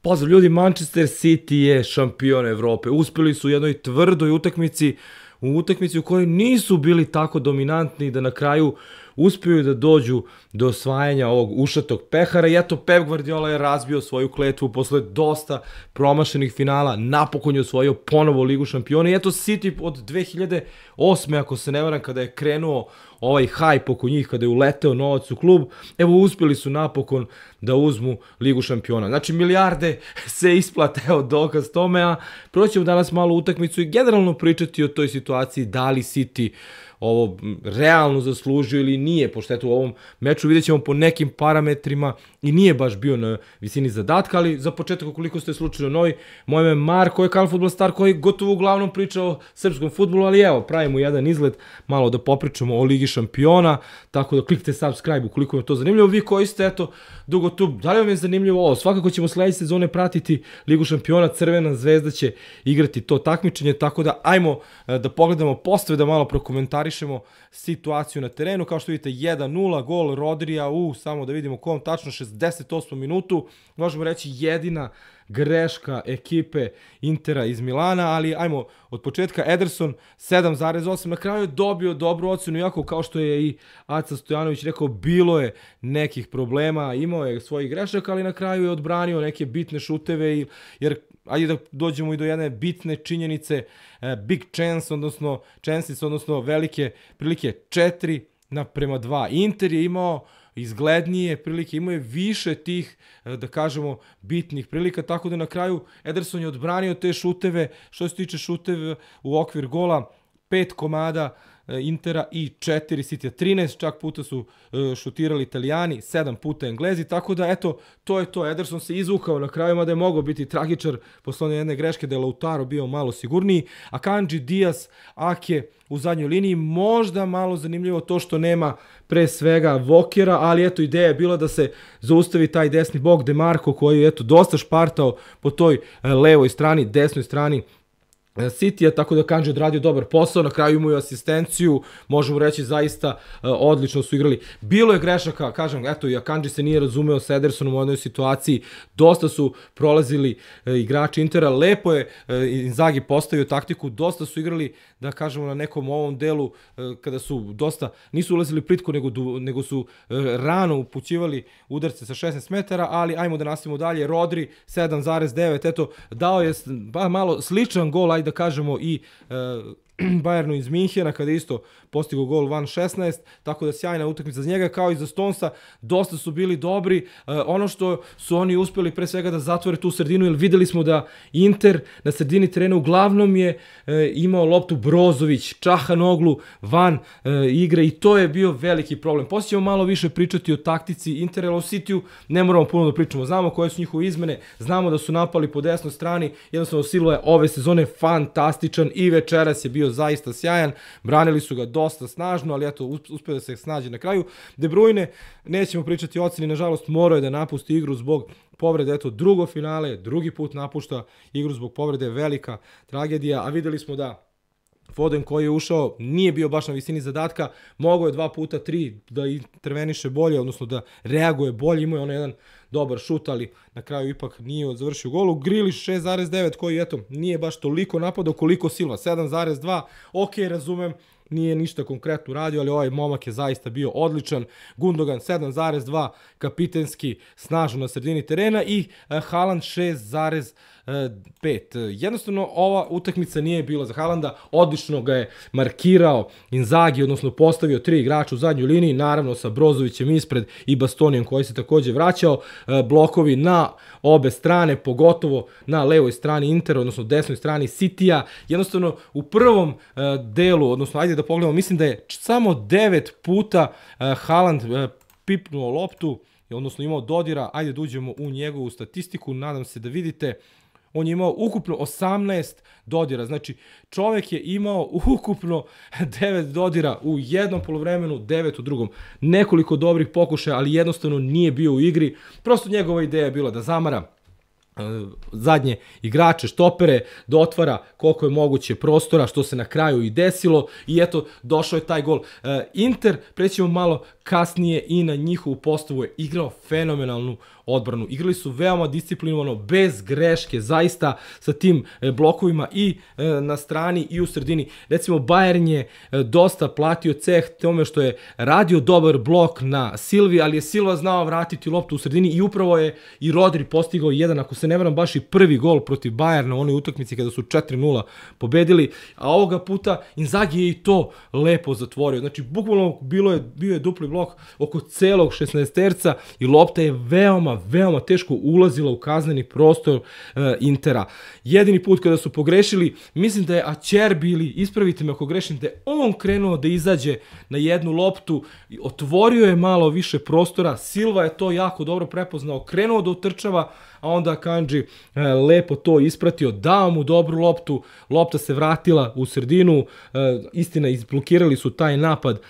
Pozdrav ljudi, Manchester City je šampion Evrope. Uspeli su u jednoj tvrdoj utakmici, u kojoj nisu bili tako dominantni da na kraju uspiju da dođu do osvajanja ovog ušatog pehara. I eto, Pep Guardiola je razbio svoju kletvu posle dosta promašenih finala, napokon je osvojio ponovo Ligu šampiona. I eto, City od 2008. ako se ne varam, kada je krenuo ovaj hype oko njih, kada je uleteo novac u klub, evo uspjeli su napokon da uzmu Ligu šampiona. Znači, milijarde se isplate, evo dokaz tome, a proćemo danas malo utakmicu i generalno pričati o toj situaciji, da li City ovo realno zaslužio ili nije, pošto eto u ovom meču vidjet ćemo po nekim parametrima i nije baš bio na visini zadatka, ali za početak, ukoliko ste slučajno novi, moje ime je Marko, je Kanal Fudbal Star koji gotovo uglavnom priča o srpskom fudbalu, ali evo, pravimo jedan izgled, malo da popričamo o Ligi šampiona, tako da kliknite subscribe ukoliko vam je to zanimljivo. Vi koji ste, eto, dugo tu, da li vam je zanimljivo ovo? Svakako ćemo sledeće sezone pratiti Ligu šampiona, Crvena zvezda će igrati to takmičenje, tako da ajmo da pogledamo postave, da malo prokomentarišemo situaciju na terenu. Kao što vidite, 1-0, gol Rodrija samo da vidimo kom tačno, 68. minutu, možemo reći jedina greška ekipe Intera iz Milana, ali ajmo od početka. Ederson 7,8, na kraju je dobio dobru ocenu, iako kao što je i Aca Stojanović rekao, bilo je nekih problema, imao je svojih grešaka, ali na kraju je odbranio neke bitne šuteve, jer ajde da dođemo i do jedne bitne činjenice, big chance, odnosno velike prilike, 4:2. Inter je imao izglednije prilike, imao je više tih, da kažemo, bitnih prilika, tako da na kraju Ederson je odbranio te šuteve. Što se tiče šuteve u okvir gola, 5 komada Intera i 4 Citya, 13 čak puta su šutirali Italijani, 7 puta Englezi, tako da eto, to je to. Ederson se izvukao na kraju, mada je mogao biti tragičar posle jedne greške da je Lautaro bio malo sigurniji, a Kanji, Diaz, Ake u zadnjoj liniji. Možda malo zanimljivo to što nema pre svega Vokera, ali eto, ideja je bila da se zaustavi taj desni bok, Demarko, koji je eto dosta špartao po toj levoj strani, desnoj strani City-a, tako da Kanji odradio dobar posao, na kraju imaju asistenciju, možemo reći zaista odlično su igrali. Bilo je grešaka, kažem, eto, i Kanji se nije razumeo sa Edersonom u jednoj situaciji, dosta su prolazili igrači Intera, lepo je Inzaghi postavio taktiku, dosta su igrali, da kažemo, na nekom ovom delu, kada su dosta, nisu ulazili plitko, nego su rano upućivali udarce sa 16 metara, ali ajmo da nastavimo dalje. Rodri 7,9, eto, dao je malo sličan gol, ajde da kažemo, i Bayernu iz Minhena, kada je isto postigao gol van 16, tako da sjajna utakmica za njega, kao i za Stonesa, dosta su bili dobri. Ono što su oni uspeli pre svega da zatvore tu sredinu, jer videli smo da Inter na sredini terena uglavnom je imao loptu Brozović, Čahanoglu van igre i to je bio veliki problem. Poslije ćemo malo više pričati o taktici Intera, o City-u ne moramo puno da pričamo, znamo koje su njihove izmene, znamo da su napali po desnoj strani, jednostavno Silva je ove sezone fantastičan i večeras je bio zaista sjajan, branili su ga dosta snažno, ali eto, uspio da se snađe na kraju. De Bruyne, nećemo pričati o oceni, nažalost morao je da napusti igru zbog povrede, eto, drugo finale, drugi put napušta igru zbog povrede, velika tragedija, a videli smo da Foden koji je ušao nije bio baš na visini zadatka, mogao je 2 puta 3 da interveniše bolje, odnosno da reaguje bolje, imao je onaj jedan dobar šut, ali na kraju ipak nije završio golu. Grealish 6,9 koji, eto, nije baš toliko napadao koliko Silva, 7,2, ok, razumem, nije ništa konkretno radio, ali ovaj momak je zaista bio odličan. Gundogan 7,2, kapitenski, snažno na sredini terena, i Haaland 6,5. Jednostavno, ova utakmica nije bila za Haalanda, odlično ga je markirao Inzaghi, odnosno postavio 3 igrača u zadnjoj liniji, naravno sa Brozovićem ispred i Bastonijem koji se također vraćao, blokovi na obe strane, pogotovo na levoj strani Intera, odnosno desnoj strani City-a. Jednostavno, u prvom delu, odnosno, ajde da pogledamo, mislim da je samo 9 puta Haaland pipnuo loptu, odnosno imao dodira. Ajde da uđemo u njegovu statistiku, nadam se da vidite. On je imao ukupno 18 dodira, znači čovek je imao ukupno 9 dodira u jednom poluvremenu, 9 u drugom. Nekoliko dobrih pokušaja, ali jednostavno nije bio u igri. Prosto njegova ideja je bila da zamara zadnje igrače, štopere, da otvara koliko je moguće prostora, što se na kraju i desilo i eto, došao je taj gol. Inter, prećemo malo kasnije i na njihovu postavu, je igrao fenomenalnu odbranu. Igrali su veoma disciplinovano, bez greške, zaista sa tim blokovima i na strani i u sredini. Recimo, Bayern je dosta platio ceh tome što je radio dobar blok na Silvi, ali je Silva znao vratiti loptu u sredini i upravo je i Rodri postigao jedan, ako se ne varam, baš i prvi gol protiv Bayerna u onoj utakmici kada su 4-0 pobedili, a ovoga puta Inzaghi je i to lepo zatvorio. Znači, bukvalno bio je dupli blok oko celog 16-terca i lopta je veoma teško ulazila u kazneni prostor Intera. Jedini put kada su pogrešili, mislim da je Acerbi, ili ispravite me ako grešim, da je on krenuo da izađe na jednu loptu, otvorio je malo više prostora, Silva je to jako dobro prepoznao, krenuo da utrčava, a onda Kanji lepo to ispratio, dao mu dobru loptu, lopta se vratila u sredinu, istina, izblokirali su taj napad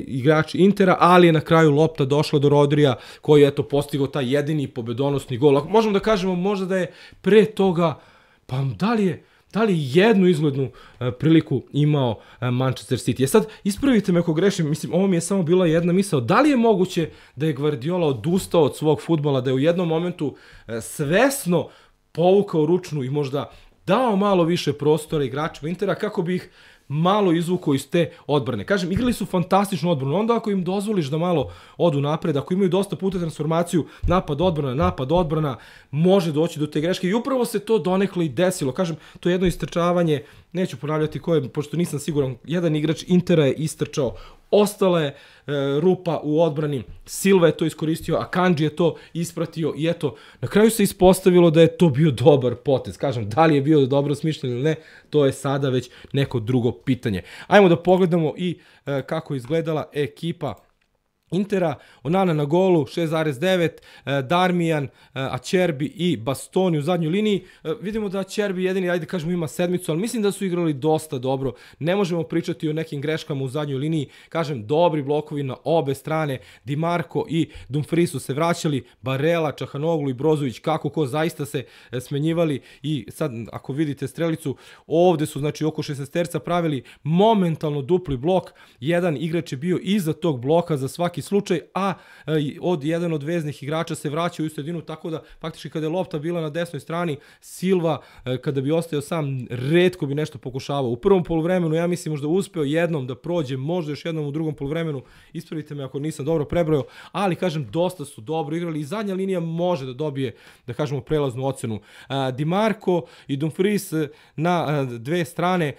igrači Intera, ali je na kraju lopta došla do Rodrija, koji je eto postigao taj jedini pobedonosni gol. Možemo da kažemo možda da je pre toga, pa da li jednu izglednu priliku imao Manchester City. Sad, ispravite me ako grešim, mislim, ovo mi je samo bila jedna misao, da li je moguće da je Guardiola odustao od svog fudbala, da je u jednom momentu svesno povukao ručnu i možda dao malo više prostora igračima Intera kako bi ih malo izvukao iz te odbrane. Kažem, igrali su fantastičnu odbranu, onda ako im dozvoliš da malo odu napred, ako imaju dosta puta transformaciju, napad, odbrana, može doći do te greške i upravo se to donekle i desilo. Kažem, to je jedno istrčavanje, neću ponavljati koje, pošto nisam siguran, jedan igrač Intera je istrčao, ostala je rupa u odbrani, Silva je to iskoristio, a Kanji je to ispratio i eto, na kraju se ispostavilo da je to bio dobar potez. Kažem, da li je bio dobro smišljen ili ne, to je sada već neko drugo pitanje. Ajmo da pogledamo i kako je izgledala ekipa Intera. Onana na golu 6,9, Darmian, Acerbi i Bastoni u zadnjoj liniji. Vidimo da Acerbi jedini, ajde kažemo, ima sedmicu, ali mislim da su igrali dosta dobro. Ne možemo pričati o nekim greškama u zadnjoj liniji. Kažem, dobri blokovi na obe strane. Di Marco i Dumfries su se vraćali, Barella, Čahanoglu i Brozović, kako ko zaista se smenjivali i sad ako vidite strelicu, ovde su znači oko 16-terca pravili momentalno dupli blok. Jedan igrač je bio iza tog bloka za svaki slučaj, a jedan od veznih igrača se vraća u sredinu, tako da faktički kada je lopta bila na desnoj strani, Silva kada bi ostao sam, retko bi nešto pokušavao. U prvom poluvremenu ja mislim možda uspeo jednom da prođe, možda još jednom u drugom poluvremenu, ispravite me ako nisam dobro prebrojao, ali kažem, dosta su dobro igrali i zadnja linija može da dobije, da kažemo, prelaznu ocenu. Di Marco i Dumfries na dve strane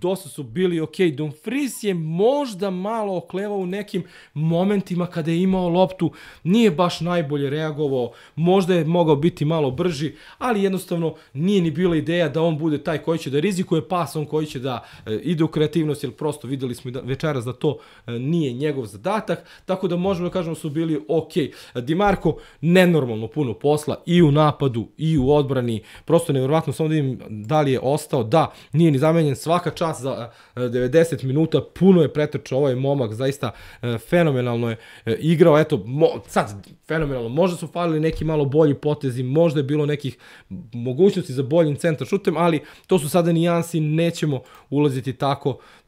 dosta su bili ok. Dumfries je možda malo oklevao u nekim momentima kada je imao loptu, nije baš najbolje reagovao, možda je mogao biti malo brži, ali jednostavno nije ni bila ideja da on bude taj koji će da rizikuje pas, on koji će da ide u kreativnost, jer prosto videli smo večeras da to nije njegov zadatak, tako da možemo da kažemo su bili ok. Di Marco nenormalno puno posla i u napadu i u odbrani, prosto nevjerovatno, samo da vidim da li je ostao, da, nije ni zamenjen, svaka čast za 90 minuta, puno je pretrčao ovaj momak, zaista fenomenalno je igrao, eto, sad fenomenalno, možda su falili neki malo bolji potezi, možda je bilo nekih mogućnosti za boljim centar šutem, ali to su sada nijansi, nećemo ulaziti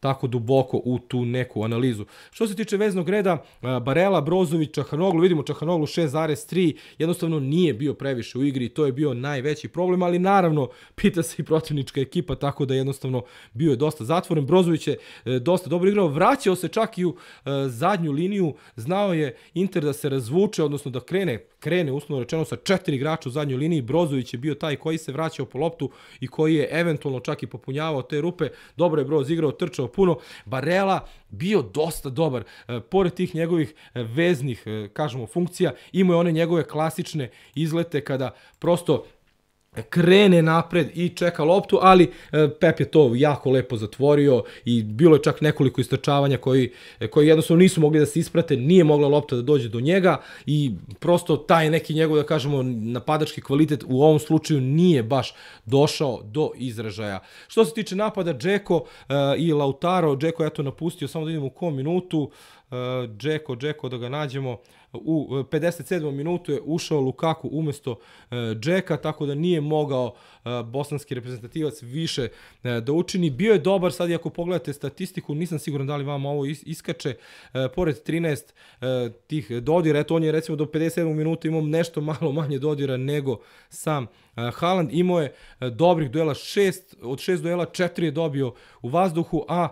tako duboko u tu neku analizu. Što se tiče veznog reda, Barella, Brozović, Čahanoglu, vidimo Čahanoglu 6,3, jednostavno nije bio previše u igri, to je bio najveći problem, ali naravno pita se i protivnička ekipa, tako da jednostavno bio je dosta zatvoren. Brozović je dosta dobro igrao, vraćao se čak i u zadnju liniju, znao je Inter da se razvuče, odnosno da krene uslovno rečeno sa 4 igrača u zadnjoj liniji. Brozović je bio taj koji se vraćao po loptu i koji je eventualno čak i popunjavao te rupe. Dobro je Broz igrao, trčao puno. Barella bio dosta dobar. Pored tih njegovih veznih, kažemo, funkcija, imao je one njegove klasične izlete kada prosto krene napred i čeka loptu, ali Pep je to jako lepo zatvorio i bilo je čak nekoliko istrčavanja koji jednostavno nisu mogli da se isprate, nije mogla lopta da dođe do njega i prosto taj neki njegov, da kažemo, napadački kvalitet u ovom slučaju nije baš došao do izražaja. Što se tiče napada, Dzeko i Lautaro, Dzeko je to napustio, samo da vidimo u kom minutu, Džeko da ga nađemo, u 57. minutu je ušao Lukaku umesto Džeka, tako da nije mogao bosanski reprezentativac više da učini. Bio je dobar, sad i ako pogledate statistiku, nisam siguran da li vam ovo iskače, pored 13 tih dodira, eto on je recimo do 57. minuta imao nešto malo manje dodira nego sam Haaland, imao je dobrih duela, od 6 duela 4 je dobio u vazduhu, a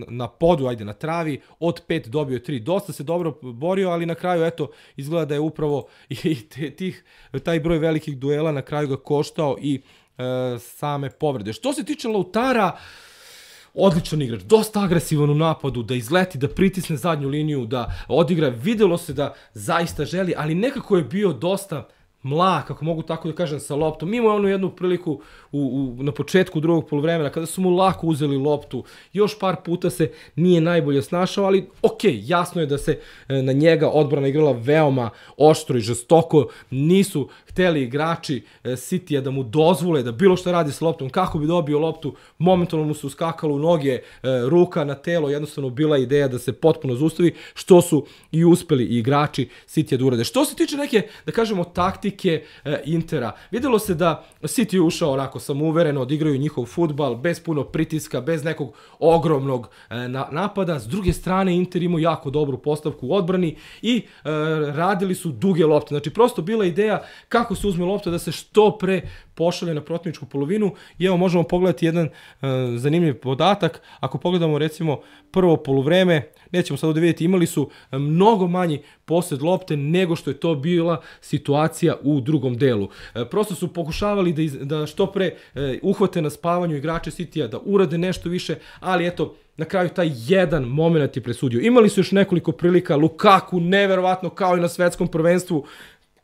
na podu, na travi, od 5 dobio 3. Dosta se dobro borio, ali na kraju, eto, izgleda da je upravo i taj broj velikih duela na kraju ga koštao i same povrede. Što se tiče Lautara, odličan igrač, dosta agresivan u napadu, da izleti, da pritisne zadnju liniju, da odigra, videlo se da zaista želi, ali nekako je bio dosta mlak, ako mogu tako da kažem, sa loptom. Imao je onu jednu priliku na početku drugog poluvremena, kada su mu lako uzeli loptu, još par puta se nije najbolje snašao, ali jasno je da se na njega odbrana igrala veoma oštro i žestoko, nisu hteli igrači Citya da mu dozvole da bilo što radi s loptom, kako bi dobio loptu, momentalno mu se uskakalo u noge, ruka na telo, jednostavno bila ideja da se potpuno zaustavi, što su i uspeli i igrači Citya da urade. Što se tiče neke, da kažemo, taktike Intera, videlo se da City je ušao onako samouvereno, odigraju njihov fudbal, bez puno pritiska, bez nekog ogromnog napada. S druge strane, Inter imao jako dobru postavku u odbrani i radili su duge lopte. Znači, prosto bila ideja kako se uzme lopta da se što pre pošalje na protivničku polovinu. I evo, možemo pogledati jedan zanimljiv podatak. Ako pogledamo, recimo, prvo poluvreme, nećemo sad ovdje vidjeti, imali su mnogo manji posjed lopte nego što je to bila situacija u drugom delu. Prosto su pokušavali da što pre uhvate na spavanju igrače Citya, da urade nešto više, ali eto, na kraju taj jedan moment je presudio. Imali su još nekoliko prilika, Lukaku, neverovatno, kao i na svetskom prvenstvu,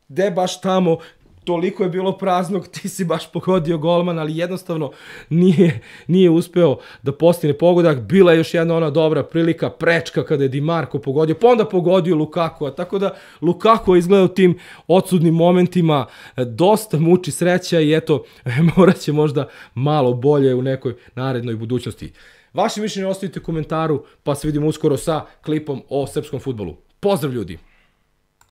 gde baš tamo, toliko je bilo praznog, ti si baš pogodio golman, ali jednostavno nije uspeo da postigne pogodak. Bila je još jedna ona dobra prilika, prečka kada je Di Marco pogodio, pa onda pogodio Lukaku, tako da Lukaku je izgledao tim odsudnim momentima, dosta muči sreća i eto, morat će možda malo bolje u nekoj narednoj budućnosti. Vaše mišljenje ostavite u komentaru, pa se vidimo uskoro sa klipom o srpskom fudbalu. Pozdrav ljudi!